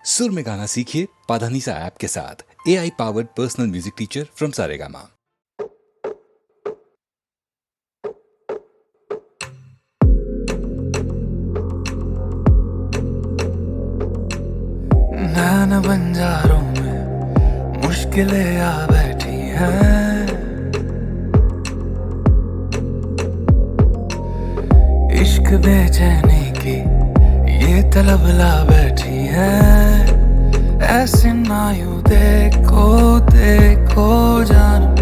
सुर में गाना सीखिए पाधानीसा ऐप के साथ। AI powered personal music teacher from Saregama. नैन बंजारों में मुश्किलें आ बैठी हैं, इश्क बेचैनी की ये तलब ला बैठी है। ऐसे ना यूं देखो देखो जानम,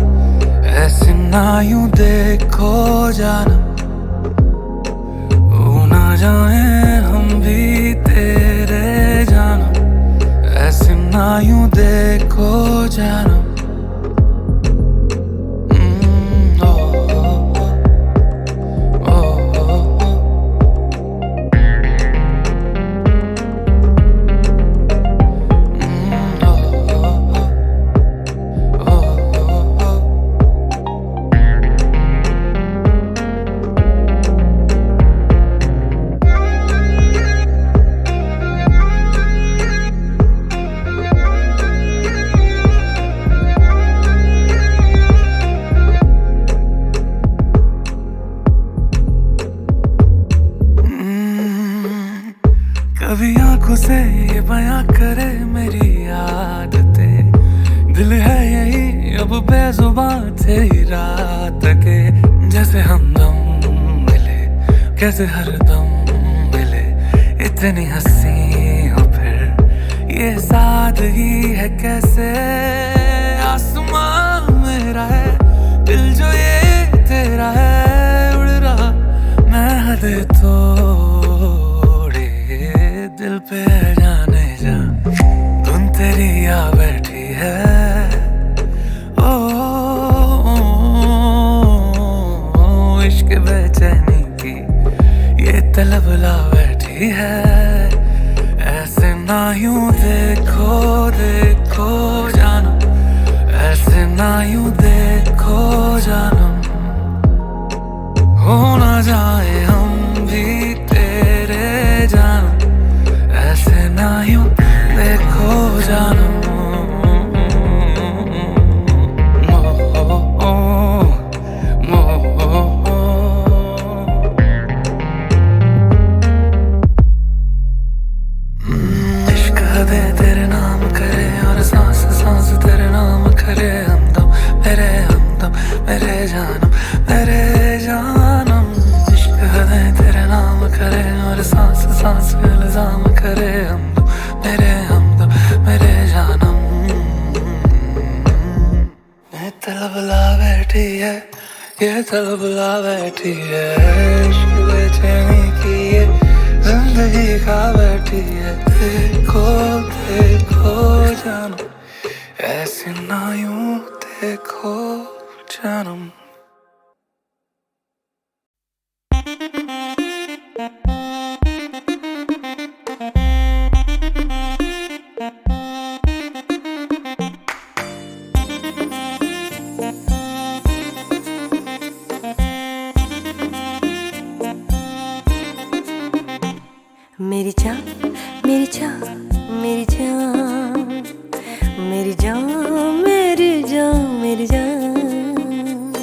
ऐसे ना यूं देखो जानम, वो ना जाए हम भी तेरे जानम, ऐसे ना यूं देखो जानम। कभी आंखों से ये बयां करे मेरी आदतें, दिल है यही अब बेजुबान तेरी रात के। जैसे हमदम मिले कैसे हरदम मिले, इतनी हंसी हो फिर ये सादगी है कैसे। आसमां मेरा है दिल जो ये तेरा है, उड़ रहा मैं हद तोड़े दिल पे जाने जा, धुन तेरी आ बैठी है। ओ, इश्क बेचैनी की ये तलब ला बैठी है। ऐसे ना यूं देखो देखो जानम, ऐसे ना यूं देखो जानम, हो ना जाए हम भी तेरे जानम, ऐसे ना यूं देखो जानम। इश्क हदे तेरे नाम करे और सांस सांस तेरे नाम करे। हमदम मेरे जानम मेरे जानम, इश्क हदे तेरे नाम करे और सांस सांस इल्जाम करे। हमदम मेरे जानम, ये तलब ला बैठी है, ये तलब ला बैठी है। इश्क बेचैनी की ये जिंदगी खा बैठी है। देखो देखो जानम, ऐसे ना यूं देखो जानम। मेरी जान मेरी जान मेरी जान मेरी जान मेरी जान मेरी जान,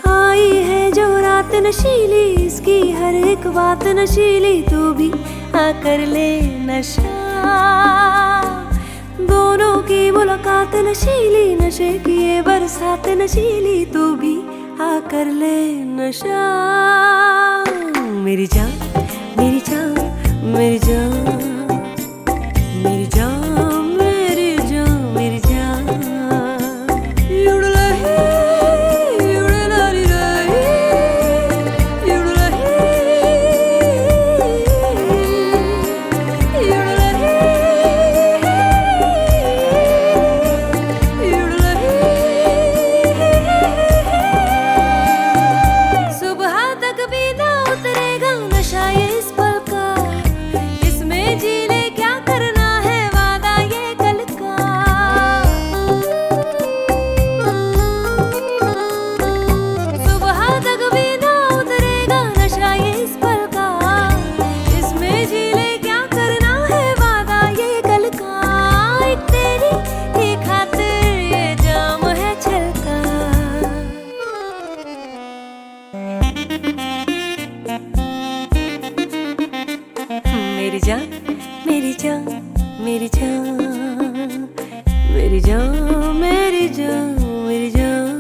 आई है जो रात नशीली, इसकी हर एक बात नशीली, तू भी आकर ले नशा। दोनों की मुलाकात नशीली, नशे की ये बरसात नशीली, तू भी आकर ले नशा। मेरी जान मेरी जान मेरी जान मेरी जान मेरी जान मेरी जान, उड़ रही उड़ रही उड़ रही उड़ रही सुबह तक भी ना उतरेगा नशा ये इस पल का, इसमें जी जान मेरी जान मेरी जान मेरी जान मेरी जान।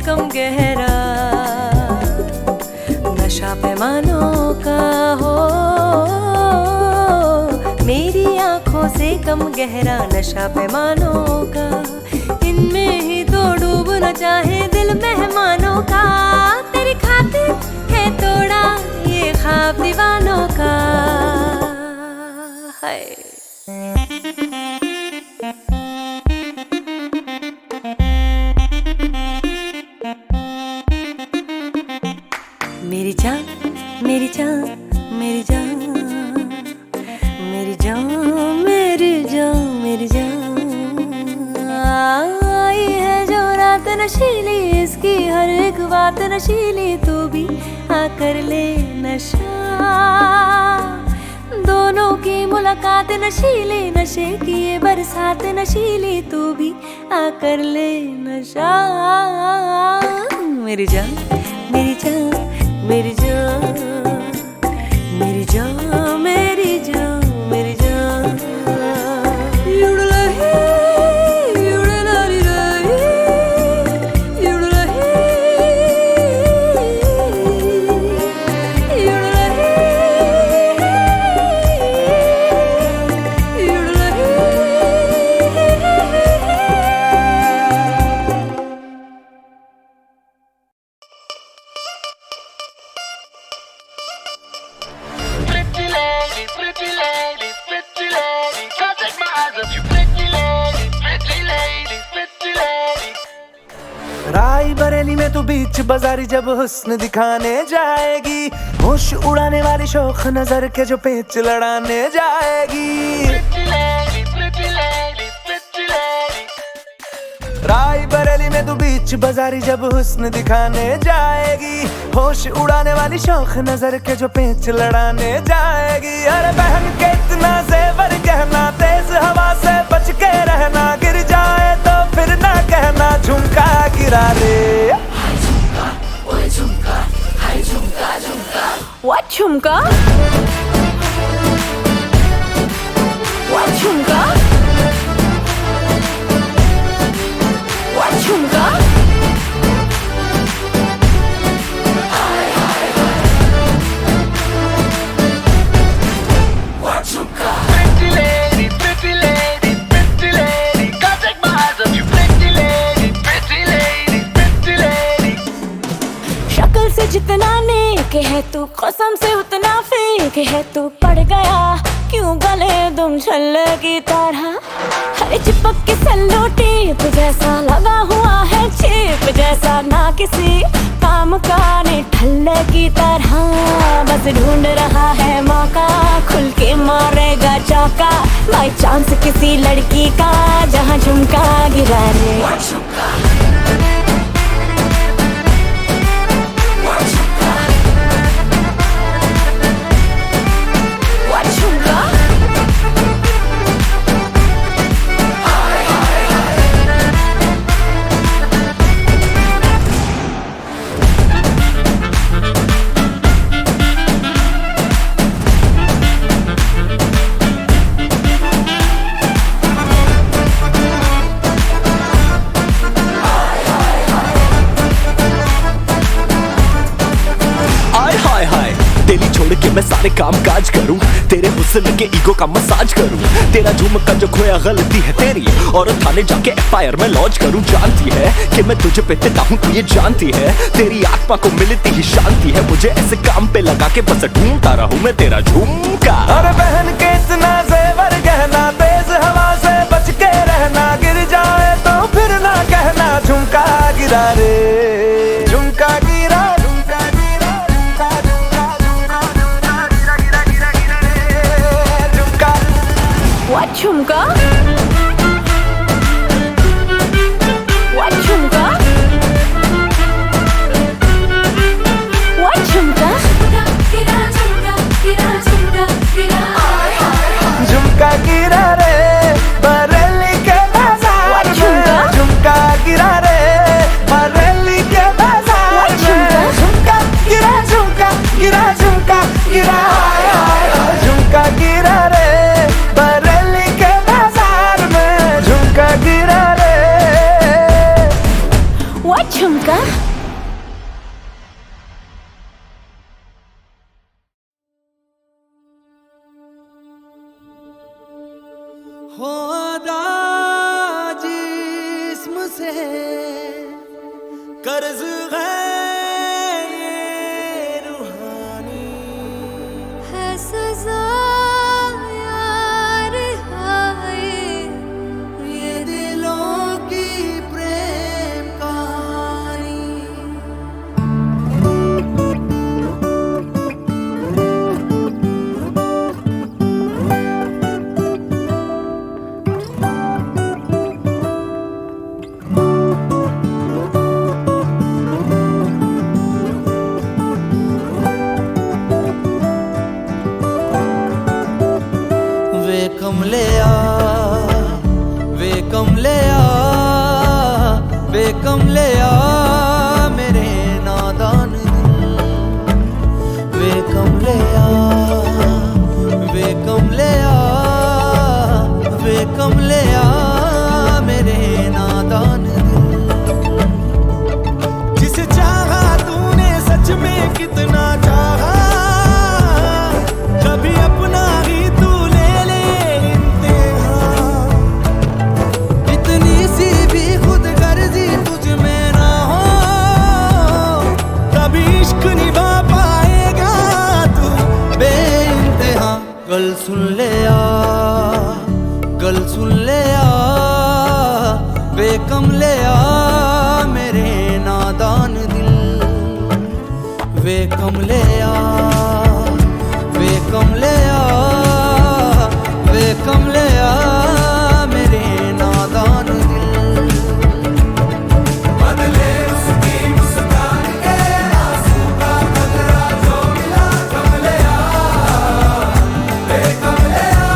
कम गहरा नशा पैमानों का हो, मेरी आंखों से कम गहरा नशा पैमानों का, इनमें ही तो डूबना चाहे दिल मेहमानों का। तेरी खातिर है तोड़ा ये ख्वाब दीवानों का है। मेरी जान मेरी जान मेरी जान मेरी जान मेरी जान मेरी जान। आई है जो रात नशीली, इसकी हर एक बात नशीली, तू भी आकर ले नशा। दोनों की मुलाकात नशीली, नशे की ये बरसात नशीली, तू भी आकर ले नशा। मेरी जान मेरी जान मेरी जान मेरी जान मेरी जान मेरी जान। युडलही युडलरी रही युडलही युडलही युडलही। राई बरेली में तू बीच बाजारी जब हुस्न दिखाने जाएगी, होश उड़ाने वाली शौक नजर के जो पेच लड़ाने जाएगी। राई बरेली में तू बीच बाजारी जब हुस्न दिखाने जाएगी, होश उड़ाने वाली शौक नजर के जो पेच लड़ाने जाएगी। अरे बहन के इतना जेवर गहना, तेज हवा से बच के रहना, गिर जाए तो फिर ना कहना झुमका गिरा ले। What झुमका? What झुमका? What झुमका? शक्ल से जितना नेक है तू, कसम से उतना फेक है तू। पड़ गया क्यों गले तुम छल्ले की तरह, हर चिपक के सल्लो टेप जैसा लगा हुआ है, चेप जैसा ना किसी काम का ने ठल्ले की तरह। बस ढूंढ रहा है मौका, खुल के मारेगा चौका, बाई चांस किसी लड़की का जहाँ झुमका गिरा रे। दिल्ली छोड़ के मैं सारे काम काज करूं, तेरे हुस्न के ईगो का मसाज करूं। तेरा झुमका जो खोया गलती है तेरी, और थाने जाके एफआईआर में लॉन्च करूं। जानती है कि मैं तुझे पे तेरा हूं, तू ये जानती है। तेरी आत्मा को मिलती ही शांति है, मुझे ऐसे काम पे लगा के बस ढूंढता रहूं मैं तेरा झुमका। अरे बहन के इतना जेवर गहना, तेज हवा से बच के रहना, गिर जाए तो फिर ना कहना झुमका गिरा रे। झुमका गिरा झुमका गिरा झुमका झुमका झुमका झुमका गिरा गिरा गिरा गिरा रे। झुमका What झुमका? What झुमका? What झुमका? गिरा झुमका, गिरा झुमका, गिरा झुमका गिरा रे बरेली के बाजार में, झुमका गिरा रे बरेली के बाजार में, झुमका गिरा झुमका गिरा झुमका गिरा, झुमका गिरा रे बरेली के बाजार में, झुमका गिरा रे। What झुमका? होदा जिस्म से कर्ज है ये रूहानी, है सजा यार हाय, ये दिलों की प्रेम कहानी। वे कमलिया, वे कमलिया, वे कमलिया मेरे नादान दिल, वे कमलिया, वे कमलिया, वे कमलिया मेरे नादान दिल। जिसे चाहा तूने सच में कितना चाहा, कभी अपना ही तू ले ले इम्तिहान। इतनी सी भी खुदगर्जी तुझ में ना हो, कभी इश्क निभा पाएगा तू बेइंतहा। गल सुन ले आ, गल सुन ले आ, बेकमले आ मेरे नादान दिल, वे कमले आ, वे कमले आ, वे कमले आ मेरे नादान दिल। बदले उसकी मुस्कान के आंसू का बदला जो मिला, कमले आ, वे कमले आ,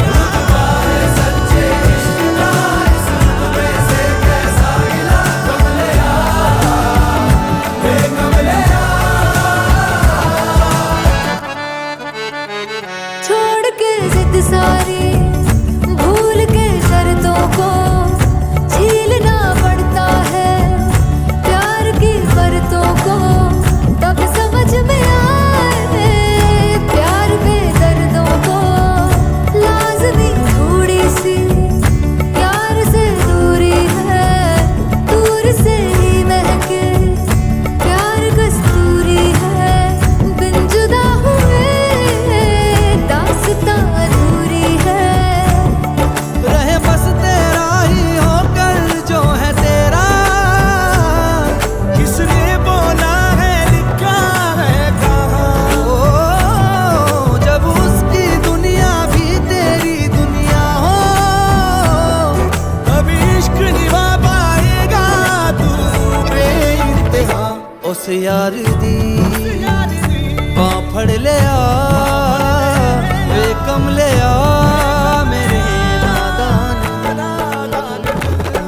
रुतबाए सच्चे इश्क का इस रुतबे से कैसा मिला, कमले आ, वे कमले आ। छोड़ के जिद सारी, भूल के शर्तों को, झीलना पड़ता है प्यार की शर्तों को, तब समझ में आए प्यार के दर्दों को। लाज़मी थोड़ी सी प्यार से दूरी है, दूर से ही महके प्यार कस्तूरी है, बिन जुदा हुए दास्तां अधूरी है। रहे बस तेरा ही होकर जो है तेरा, किसने बोला है लिखा है कहाँ। ओ, जब उसकी दुनिया भी तेरी दुनिया हो, कभी इश्क निभा पाएगा तू बेइंतहा। उस यार दी बां फड़ ले आ, वे कमले आ मेरे नादान,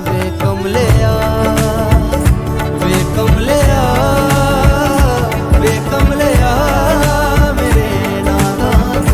वे कमले आ, वे कमले आ, वे कमले आ मेरे नादान।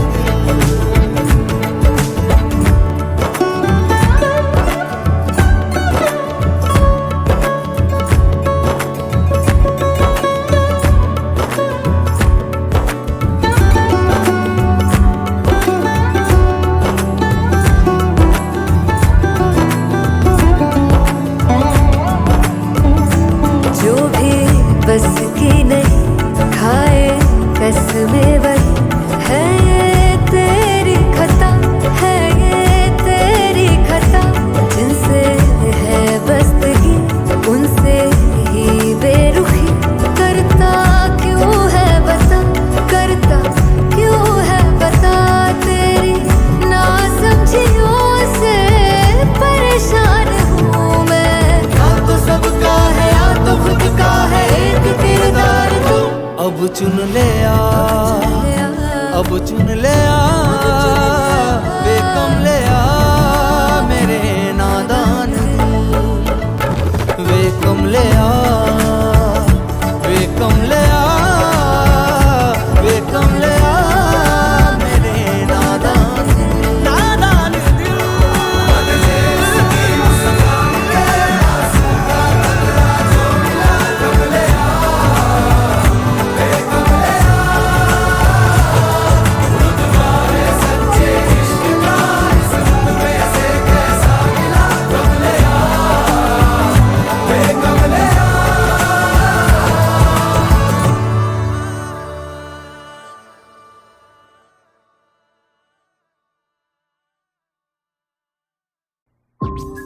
चुन लिया, अब चुन लिया, बेकम लिया मेरे नादान दिल, बेकम लिया, बेकम लिया, बेकम लिया मेरे नादान दिल, नादान दिल।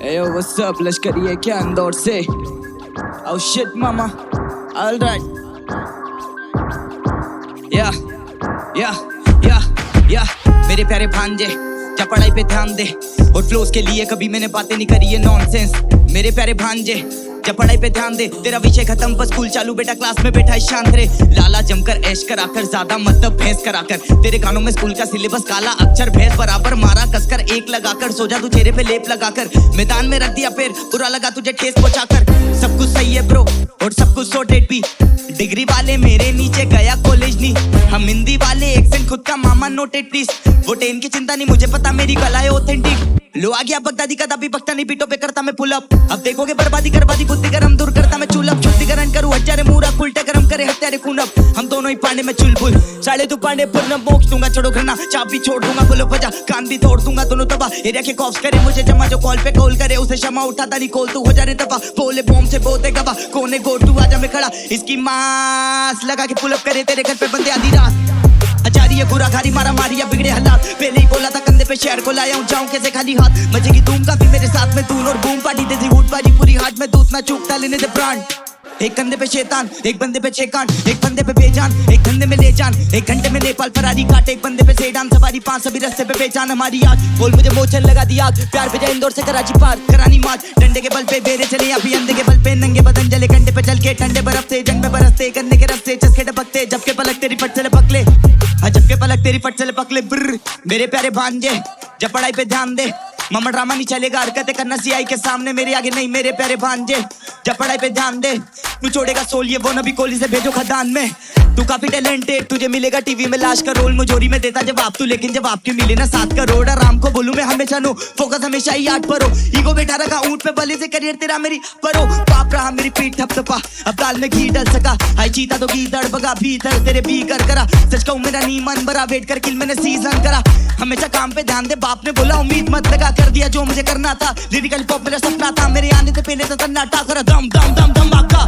Hey yo, what's up? लश्करी है क्या इंदौर से? Oh shit, mama. All right. Yeah, yeah, yeah, yeah. मेरे प्यारे भांजे, जा पढ़ाई पे ध्यान दे और फ्लोस के लिए कभी मैंने बातें नहीं करी है नॉनसेंस। मेरे प्यारे भांजे, जा पढ़ाई पे ध्यान दे, तेरा विषय खत्म पर स्कूल चालू, बेटा क्लास में बैठा है शांत रे। लाला जमकर ऐश कराकर, ज्यादा मतलब भैंस कराकर, तेरे कानों में स्कूल का सिलेबस काला अक्षर भैंस बराबर मारा कसकर, एक लगाकर सो जा तू चेहरे पे लेप लगाकर, मैदान में रख दिया पैर, बुरा लगा तुझे ठेस पहुंचाकर। सब कुछ सही है ब्रो और सब कुछ सॉर्टेड भी, डिग्री वाले मेरे नीचे गया कॉलेज नहीं, हम हिंदी वाले एक्सेंट खुद का मामा नोटेड प्लीज, वो टेन की चिंता नहीं मुझे पता मेरी कला है ऑथेंटिक। लो आ गया बगदादी का दाबी बकता नहीं पीटो पे करता मैं पुल अप, अब देखोगे बर्बादी करवादी बुद्धि गरम दूर करता मैं चूल्हा, शुद्धिकरण करूं हजारे मूरा उल्टे गरम करे हत्यारे खून अब, हम दोनों ही पांडे में चुलबुल, साले तू पांडे पूर्ण मोक्ष दूंगा, छोड़ो घरना चाप भी छोड़ दूंगा, बोलो बजा कान भी तोड़ दूंगा, दोनों तबाह एरिया के कॉप्स करे मुझे जमा, जो कॉल पे कॉल करे उसे क्षमा उठाता नहीं कॉल, तू हो जा रे तबाह बोले बॉम्ब से बोते गवा, कोने गोट तू आजा मैं खड़ा, इसकी मास लगा के पुल अप करे तेरे घर पे बंदे आधी रात, अचारी है बुरा खारी मारा मारी या बिगड़े हालात, पहले ही बोला था कंधे पे शहर को लाया हूँ, जाऊं कैसे खाली हाथ, मजे की धूम काफी मेरे साथ में दून और बूम पार्टी देती वुड बाजी पूरी हाथ में दूध ना चूकता लेने दे ब्रांड, एक कंधे पे शैतान, एक बंदे पे छह कान, एक बंदे पे बेजान, एक धंधे में ले जान, एक घंटे में नेपाल फरारी काट, एक बंदे पे सेडान सवारी, पांच सभी रास्ते पे पहचान हमारी याद, बोल मुझे मोचन लगा दी आग, प्यार पे जाए इंदौर से कराची पार, करानी मार्च, डंडे के बल पे बेरे चले या फिर अंधे के बल पे नंगे बदन जले, कंडे पे चल के ठंडे बर्फ से जंग में बरसते, गन्ने के रस से चस्के टपकते, जब के पलक तेरी फट से लपक ले, जब के पलक तेरी फट से लपक ले, मेरे प्यारे भांजे, जब पढ़ाई पे ध्यान दे, मामा ड्रामा नहीं चलेगा, हरकतें करना सीआई के सामने मेरे आगे नहीं, मेरे प्यारे भांजे, जब पढ़ाई पे ध्यान दे, तू छोड़ेगा सोल ये वो नबी कोहली से भेजो खदान में, तू काफी टैलेंटेड, तुझे मिलेगा टीवी में लाश का रोल, मुझोरी में देता जवाब तू, लेकिन जब आपके मिले ना 7 करोड़, आराम को बोलूं मैं हमेशा नो, फोकस हमेशा ही आठ परो, ईगो बैठा रखा ऊंट पे बले से, करियर तेरा मेरी परो, पाप रहा मेरी पीठ थपथपा, अब दाल में घी डल सका, हाई चीता तो घी तड़पगा भीतर तेरे भी कर करा, सच कहूं मेरा नी मन भरा, वेट कर किल मैंने सीजन करा, हमेशा काम पे ध्यान दे, बाप ने बोला उम्मीद मत लगा, कर दिया जो मुझे करना था, लिरिकल पॉप मेरा सपना था, मेरे आने से पहले तो सन्नाटा करा, दम दम दम धमाका।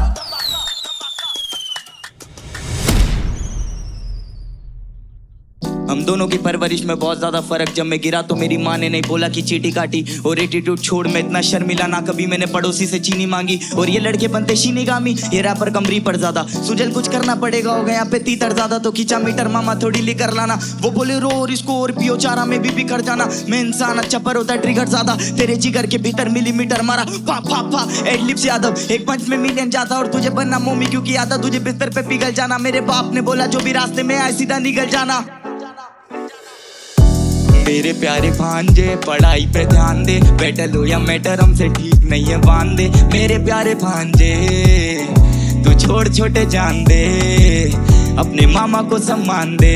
हम दोनों की परवरिश में बहुत ज्यादा फर्क, जब मैं गिरा तो मेरी माँ ने नहीं बोला कि चीटी काटी, और एटीट्यूड छोड़ मैं इतना शर्मिला ना कभी मैंने पड़ोसी से चीनी मांगी, और ये लड़के बनते शीनीगामी, ये रैपर कमरी पर ज्यादा, सुजल कुछ करना पड़ेगा, हो गया पे तीतर ज्यादा तो खींचा मीटर, मामा थोड़ी लेकर लाना, वो बोले रो और स्कॉर्पियो चारा में भी कर जाना, मैं इंसान अच्छा पर होता ट्रिगर ज्यादा, तेरे जिगर के भीतर मिलीमीटर मारा, पा पा पा एडलिप्स यादव, एक पंच में मिलियन जाता, और तुझे बनना मोमी क्योंकि आता तुझे बिस्तर पे पिघल जाना, मेरे बाप ने बोला जो भी रास्ते में आए सीधा निकल जाना। मेरे प्यारे भांजे, पढ़ाई पे ध्यान दे, बैटल हो या मैटर हमसे ठीक नहीं है बांध दे, मेरे प्यारे भांजे, तू छोड़ छोटे जान दे, अपने मामा को सम्मान दे,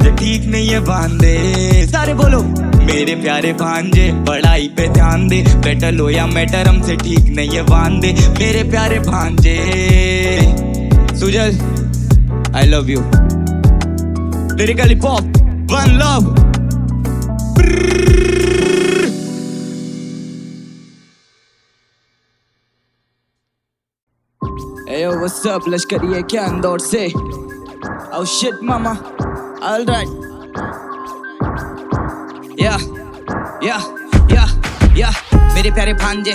जो ठीक नहीं है बांध दे, सारे बोलो मेरे प्यारे भांजे, पढ़ाई पे ध्यान दे, बैटल हो या मैटर हमसे ठीक नहीं है बांध दे, मेरे प्यारे भांजे, Sujal I love you, lyrically pop One love. Hey yo, what's up? लश्करी है क्या इंदौर से? Oh shit, mama. All right. Yeah, yeah, yeah, yeah. मेरे प्यारे भांजे,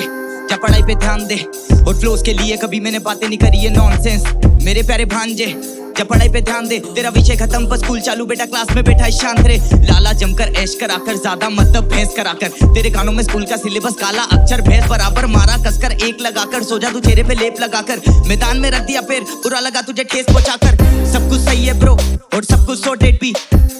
जा पढ़ाई पे ध्यान दे और फ्लोस के लिए कभी मैंने बातें नहीं करी है नॉनसेंस, मेरे प्यारे भांजे, जब पढ़ाई पे ध्यान दे, तेरा विषय खत्म पर स्कूल चालू, बेटा क्लास में बैठा है शांत रे, लाला जमकर ऐश कराकर, ज्यादा मतलब भैंस कराकर, तेरे कानों में स्कूल का सिलेबस काला अक्षर भैंस बराबर मारा कसकर, एक लगाकर सो जा तू चेहरे पे लेप लगाकर, मैदान में रख दिया पैर, बुरा लगा तुझे ठेस पहुंचाकर, सब कुछ सही है ब्रो और सब कुछ सॉर्टेड भी।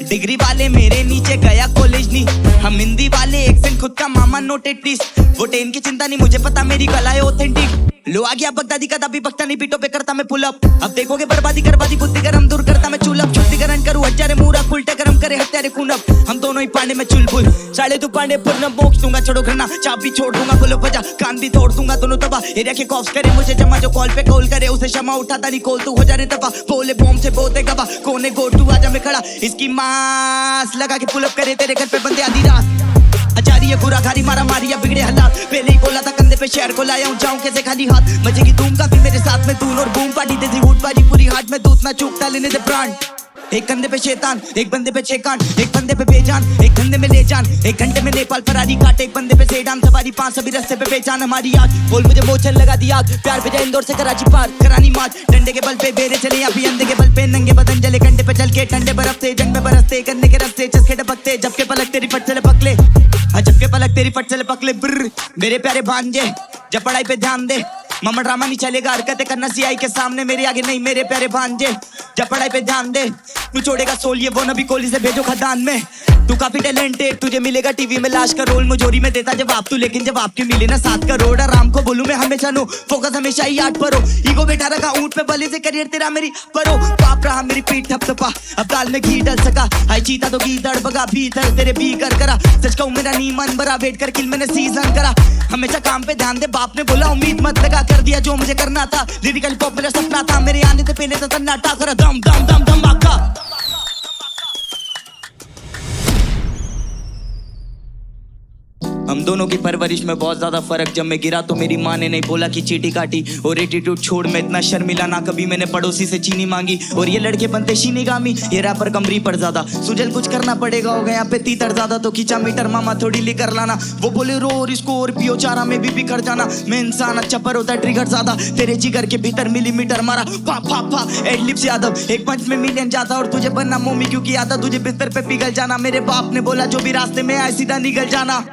डिग्री वाले मेरे नीचे गया कॉलेज नहीं, हम हिंदी वाले एक्सेंट खुद का मामा नोटेड प्लीज। वो टेन की चिंता नहीं, मुझे पता मेरी गला है ऑथेंटिक। लो आ गया बगदादी का दाबी, बकता नहीं पीटो पे करता मैं पुल अप। अब देखोगे बर्बादी करवादी, बुद्धि गरम दूर करता मैं चूल अप। शुद्धिकरण करूँ हजारे मूरा उल्टे गरम करे हत्यारे खून अप। हम दोनों ही पांडे में चुलबुल, साले तू पांडे पूर्ण मोक्ष दूंगा। छोड़ो घरना चाप भी छोड़ दूंगा, बोलो बजा कान भी तोड़ दूंगा। दोनों दबा एरिया के कॉप्स करे मुझे जमा, जो कॉल पे कॉल करे उसे क्षमा उठाता नहीं कॉल। तू हो जाने दफा बोले बॉम्ब से बोते गवा, कोने गो टू आजा मैं खड़ा इसकी मास लगा के पुल अप करे तेरे घर पे बंदे आधी रात। अचारी बुरा खारी मारा मारिया बिगड़े हालात, पहले ही बोला था कंधे पे शहर को लाया हूँ जाऊँ कैसे खाली हाथ। मजे की धूम काफी मेरे साथ में तून और बूम पार्टी देसी हूट बाजी पूरी हाथ में दूध ना चूकता लेने दे प्राण। एक कंधे पे शैतान, एक बंदे पे छह कान, एक बंदे पे बेजान, एक कंधे में ले जान। एक घंटे में नेपाल फरारी काट, एक बंदे पे सेडान सवारी, 5 सभी रस्ते पे बेचान हमारी याद। बोल मुझे मोचन लगा दी आग, प्यार पे जाए इंदौर से कराची पार करानी मार। डंडे के बल पे बेरे चले अभी अंधे के बल पे, नंगे बदन जले कंधे पे चल के ठंडे बर्फ से जंग में बरसते गन्ने के रस्ते चस्के टपकते। जबके पलक तेरी फट चले पकले, जबके पलक तेरी फट चले पकले। ब्र मेरे प्यारे भांजे जब पढ़ाई पे ध्यान दे, मामा ड्रामा नहीं चलेगा हरकतें करना सीआई के सामने मेरे आगे नहीं। मेरे प्यारे भांजे जब पढ़ाई पे ध्यान दे, तू छोड़ेगा सोल ये वो नबी कोली से भेजो खदान में। तू काफी टैलेंटेड, तुझे मिलेगा टीवी में लाश का रोल। मुझोरी में देता जवाब तू, लेकिन जब आपकी मिले ना 7 करोड़। आराम को बोलूं मैं हमेशा नो, फोकस हमेशा ही 8 पर हो। ईगो बैठा रखा ऊंट पे बले से करियर तेरा मेरी परो। पाप रहा मेरी पीठ थपथपा, अब दाल में घी डल सका। आई चीता तो घी दड़ बगा भीतर तेरे भी कर करा। सच कहूं मेरा नी मन भरा, वेट कर किल मैंने सीजन करा। हमेशा काम पे ध्यान दे, बाप ने बोला उम्मीद मत लगा। कर दिया जो मुझे करना था, लिरिकल पॉप मेरा सपना था। मेरे आने से पहले तो सन्नाटा करा, दम दम दम धमाका। हम दोनों की परवरिश में बहुत ज्यादा फर्क। जब मैं गिरा तो मेरी माँ ने नहीं बोला कि चीटी काटी, और एटीट्यूड छोड़ मैं इतना शर्मिला ना कभी मैंने पड़ोसी से चीनी मांगी। और ये लड़के बनते शीनीगामी, ये रैपर कमरी पर ज्यादा। सुजल कुछ करना पड़ेगा, हो गया पे तीतर ज्यादा तो खींचा मीटर मामा थोड़ी लेकर लाना। वो बोले रो और इसको और पियो चारा में भी बिखर जाना। मैं इंसान अच्छा पर होता है ट्रिगर ज्यादा, तेरे जिगर के भीतर मिलीमीटर मारा। पा पा पा एडलिप्स यादव, एक पंच में मिलियन जाता। और तुझे बनना मोमी क्योंकि आता तुझे बिस्तर पे पिघल जाना। मेरे बाप ने बोला जो भी रास्ते में आए सीधा निकल जाना।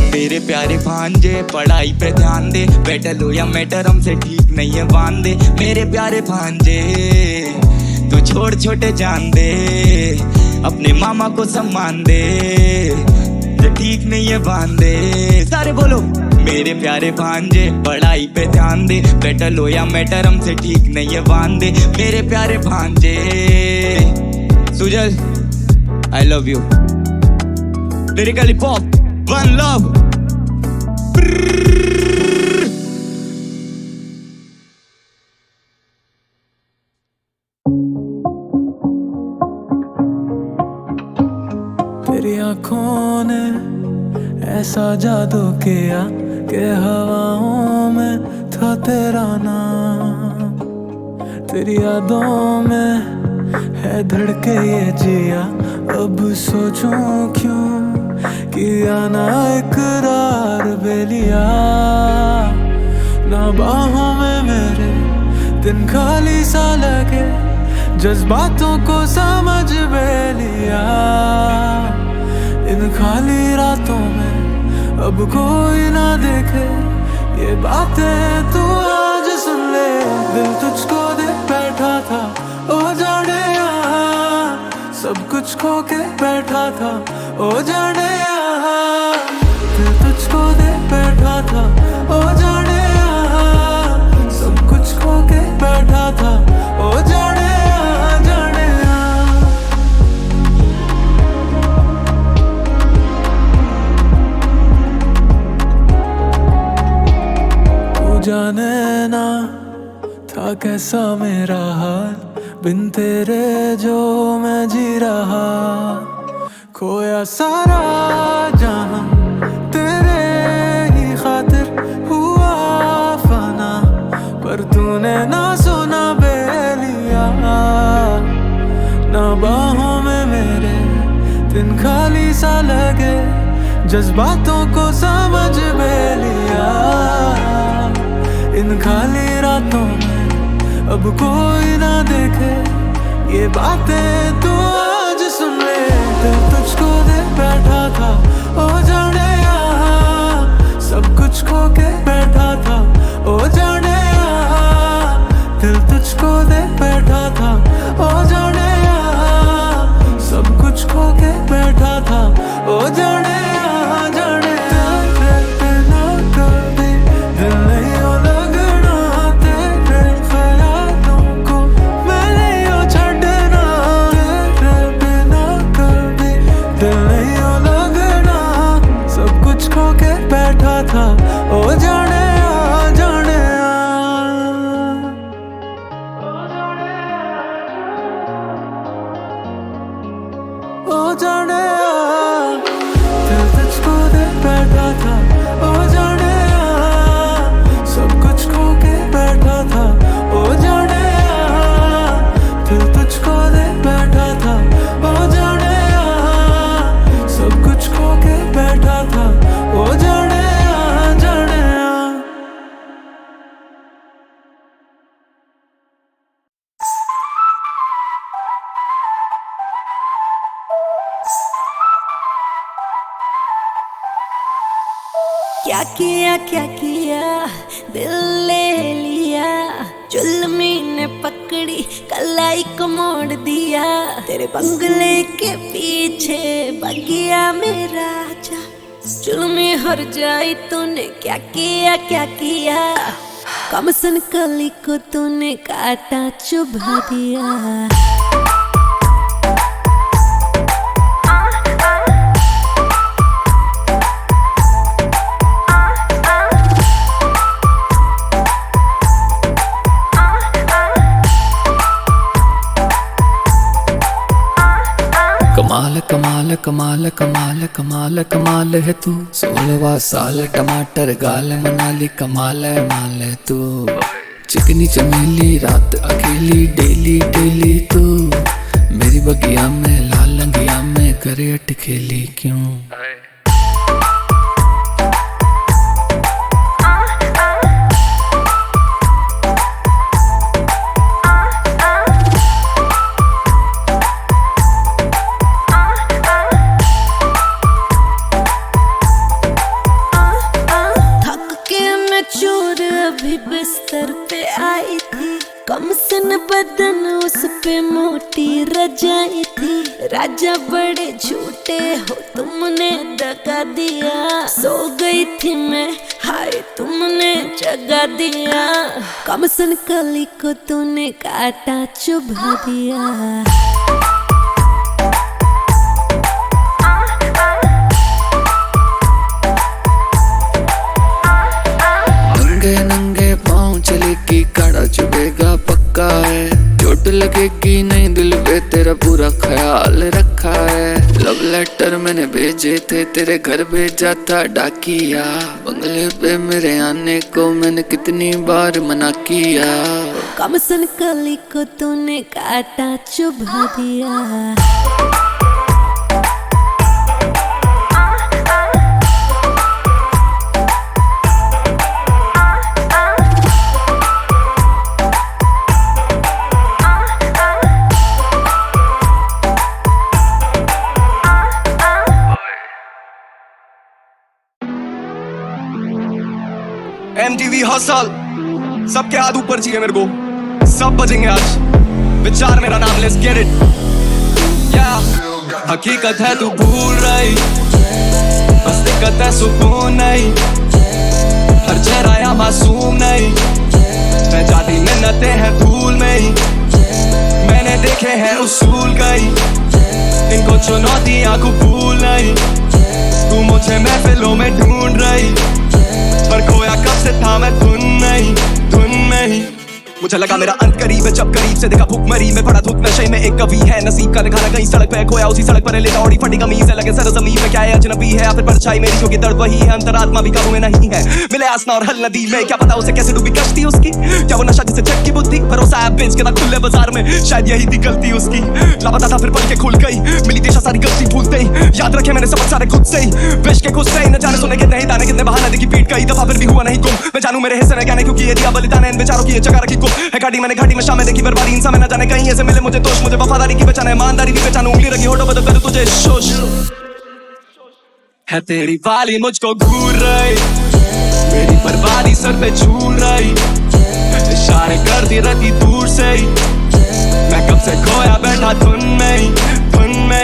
मेरे प्यारे भांजे पढ़ाई पे ध्यान दे, बैटल हो या मैटर हमसे ठीक नहीं है बांध दे। मेरे प्यारे भांजे तू छोड़ छोटे जान दे, अपने मामा को सम्मान दे। जो ठीक नहीं है बांध दे, सारे बोलो। मेरे प्यारे भांजे पढ़ाई पे ध्यान दे, बैटल हो या मैटर हमसे ठीक नहीं है बांध दे। मेरे प्यारे भांजे Sujal I love you. Lyrically pop one love. तेरी आँखों ने ऐसा जादू किया कि हवाओं में था तेरा नाम। तेरी यादों में है धड़के ये जिया, अब सोचूं क्यों किया ना इकरार बेलिया। ना बाहों में मेरे दिन खाली सा लगे, जज्बातों को समझ बेलिया। इन खाली रातों में अब कोई ना देखे, ये बातें तू आज सुन ले। दिल तुझको दे बैठा था ओ जाने यहाँ, सब कुछ खो के बैठा था ओ जाने यहाँ। दिल तुझको दे बैठा था ओ जाने यहाँ, सब कुछ खो के बैठा था ओ जाने यहाँ, जाने यहाँ। तू जाने ना था कैसा मेरा हाल, बिन तेरे जो मैं जी रहा। खोया सारा जहां तेरे ही खातिर हुआ फना, पर तूने ना सुना बेलिया। ना बाहों में मेरे दिन खाली सा लगे, जज्बातों को समझ बेलिया। इन खाली रातों में अब कोई ना देखे, ये बातें तू आज सुन ले। दिल तुझको दे बैठा था ओ जाने यहाँ, सब कुछ खो के बैठा था ओ जाने यहाँ। दिल तुझको दे जाने दिल तुझको दे बैठा था, ओ जाने सब कुछ खो के बैठा था, ओ जाने दिल तुझको दे बैठा था, ओ जाने सब कुछ खो के बैठा था, ओ जाने जाने। क्या किया दिल ले लिया, जुल्मी ने पकड़ी कलाई को मोड़ दिया, तेरे बंगले के पीछे बगिया मेरा जा, जुल्मी हर जाई तूने क्या किया, कमसन कली को तूने काटा चुभा दिया। कमाल कमाल कमाल कमाल कमाल कमाल है तू, 16वां साल टमाटर गाल मनाली, कमाल है माल है तू, चिकनी चमेली रात अकेली डेली डेली तू, मेरी बगिया में लाल लंगिया में करे अटखेली क्यों। अभी बिस्तर पे आई थी, कमसन बदन उस पे मोटी रजाई थी, राजा बड़े झूठे हो तुमने दगा दिया, सो गई थी मैं हाय तुमने जगा दिया, कमसन कली को तूने काटा चुभा दिया। नंगे पाँव चलेगी काड़ा चुभेगा पक्का है, चोट लगेगी नहीं दिल पे तेरा पूरा ख्याल रखा है, लव लेटर मैंने भेजे थे तेरे घर भेजा था डाकिया, बंगले पे मेरे आने को मैंने कितनी बार मना किया, कमसन कली को तूने काटा चुभा दिया। MTV हसल सबके हाथ ऊपर चाहिए मेरे को, सब बजेंगे आज, विचार मेरा नाम लेट्स गेट इट। हकीकत है तू भूल रही, बस दिक्कत है सुकून नहीं, हर चेहरा या मासूम नहीं, मैं जाती मिन्नतें हैं धूल में ही, मैंने देखे हैं उसूल कई, इनको चुनौतियां कबूल नहीं, तू मुझे महफिलों में ढूंढ रही, पर खोया कब से था मैं धुन में ही, मुझे लगा मेरा अंत करीब है जब करीब से देखा भूखमरी में पड़ा धुत नशे में, एक कवि है नसीब का दिखाना कहीं सड़क पे खोया उसी सड़क पर लेटा ओढ़ी फटी कमीज है, लगे सर ज़मीन में क्या है अजनबी है, फिर परछाई मेरी जो कि दर्द वही है, अंतरात्मा भी काबू में नहीं है, मिले आसना और हल नदी में, क्या पता उसे कैसे डूबी कश्ती उसकी, क्या वो नशा जिसे चक की बुद्धि, भरोसा है बेच के ना खुले बाजार में, शायद यही थी गलती उसकी, लापता था फिर पल के खुल गई, मिली दिशा सारी गलती भूलते ही, याद रखे मैंने सबक सारे खुद से ही, बेच के खुद से ही, न जाने सुने कितने ही दाने कितने बहाने दी की पीट कई दफा फिर भी हुआ नहीं गुम, मैं जानू मेरे हिस्से ने क्या नहीं, क्योंकि ये दिया बलिदान इन बेचारों की ये जगह रखी गुम है, घाटी मैंने घाटी में शाम में देखी बर्बादी, इंसान में न जाने कहीं ऐसे मिले मुझे दोष, मुझे वफादारी की पहचान है, ईमानदारी भी पहचान, उंगली रखी होठों बदल कर तुझे शोष है, तेरी वाली मुझको घूर रही, मेरी बर्बादी सर पे झूल रही, इशारे करती रहती दूर से ही, मैं कब से खोया बैठा धुन में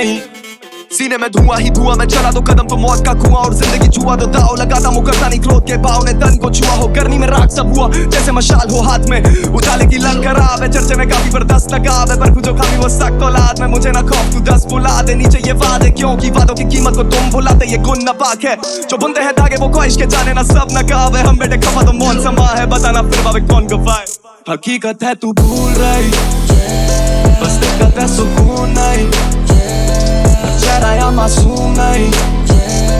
ही, सीने में धुआं ही धुआं, मैं चला दो कदम तो मौत का कुआं, और जिंदगी जुआ दो दाव लगाता मुकरता नहीं, क्रोध के भाव ने तन को छुआ हो, करनी में राख सब हुआ जैसे मशाल हो हाथ में, उजाले की लंग खराब है, चर्चे में काफी बर्दाश्त लगा है, पर जो खामी वो सख्त औलाद में, मुझे ना खौफ तू 10 बुला दे, नीचे ये वादे क्योंकि वादों की कीमत को तुम भुलाते, ये गुन नापाक है, जो बुनते हैं धागे वो ख्वाहिश के जाने ना सब नकाब है, हम बेटे खफा तो मौन समा है, बताना फिर बाबे कौन गवाए, हकीकत है तू भूल रही, बस दिक्कत है सुकून नहीं, चेहरा या मासूम नहीं,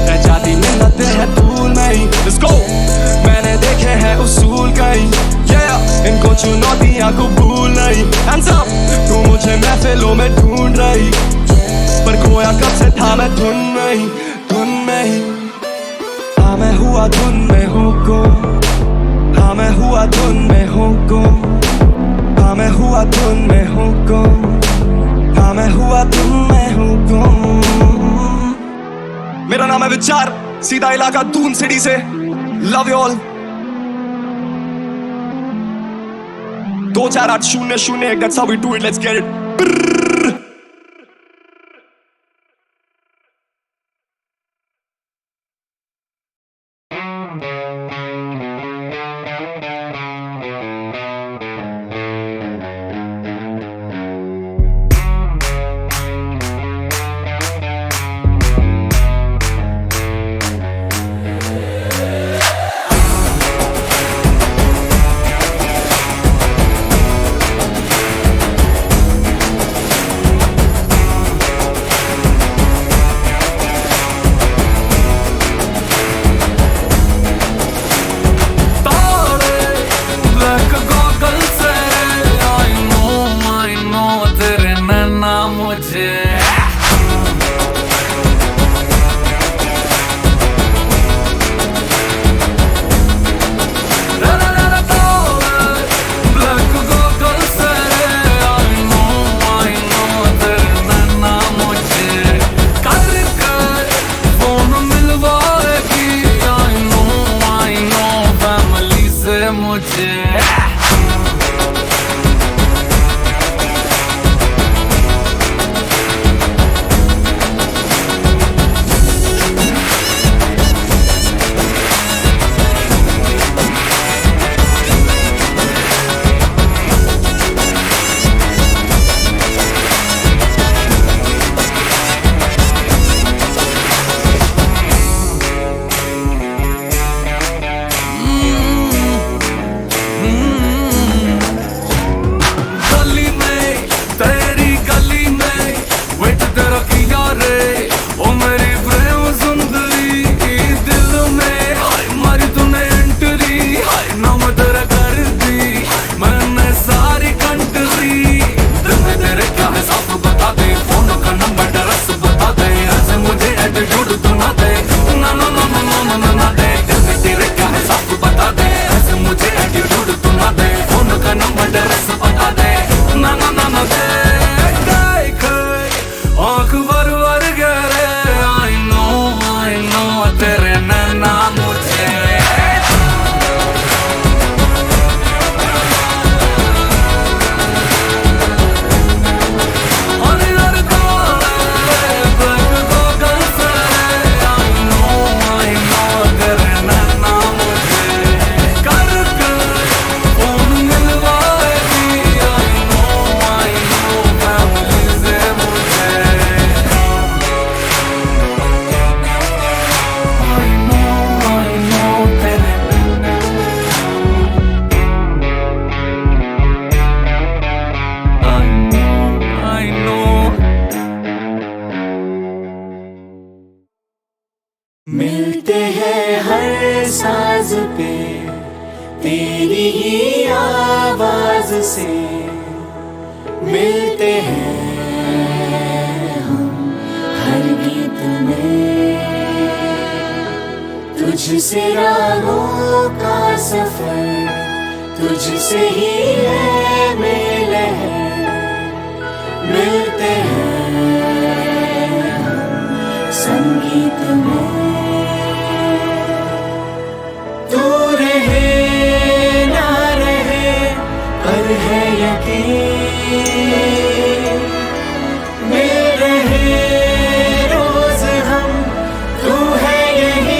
रह जाती मिन्नतें हैं धूल नहीं। Let's go, मैंने देखे हैं उसूल कई, इनको चुनौतियां कबूल नहीं। Hands up, तू मुझे महफिलों में ढूंढ रही, पर खोया कब से था मैं धुन में ही, धुन में ही। हाँ मैं हुआ धुन में हूँ गुम, हाँ मैं हुआ धुन में हूँ गुम, हाँ मैं हुआ धुन में हूँ गुम, हाँ मैं हुआ धुन में हूँ गुम। मेरा नाम है विचार, सीधा इलाका दून सिटी से। Love you all. 24800 that's how we do it, let's get it. मिलते हैं हर साज पे तेरी ही आवाज से, मिलते हैं हम हर गीत में, तुझसे राहों का सफर, तुझसे ही है मेल है, मिलते हैं हम संगीत में। तू रहे ना रहे पर है यकीन, मिल रहे रोज हम, तू है यही।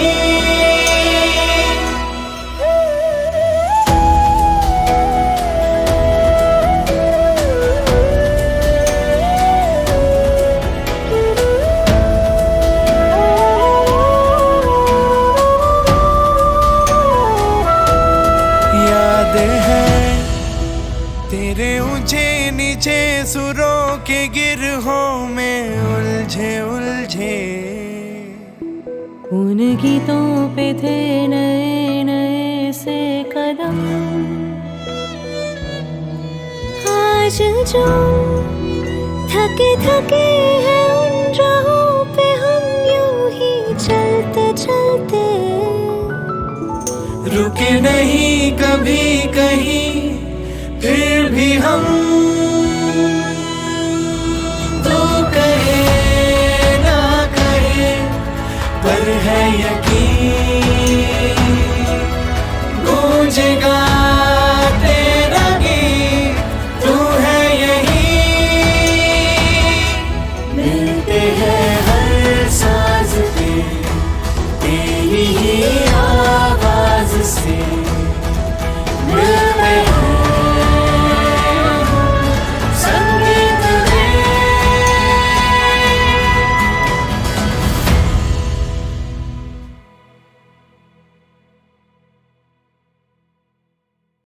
यादें हैं तेरे ऊंचे नीचे सुरों के गिरहों में उलझे उलझे उन गीतों पे थे नए नए से कदम, आज जो थके थके हैं उन राहों पे हम यूं ही चलते चलते, रुके नहीं कभी कहीं फिर भी हम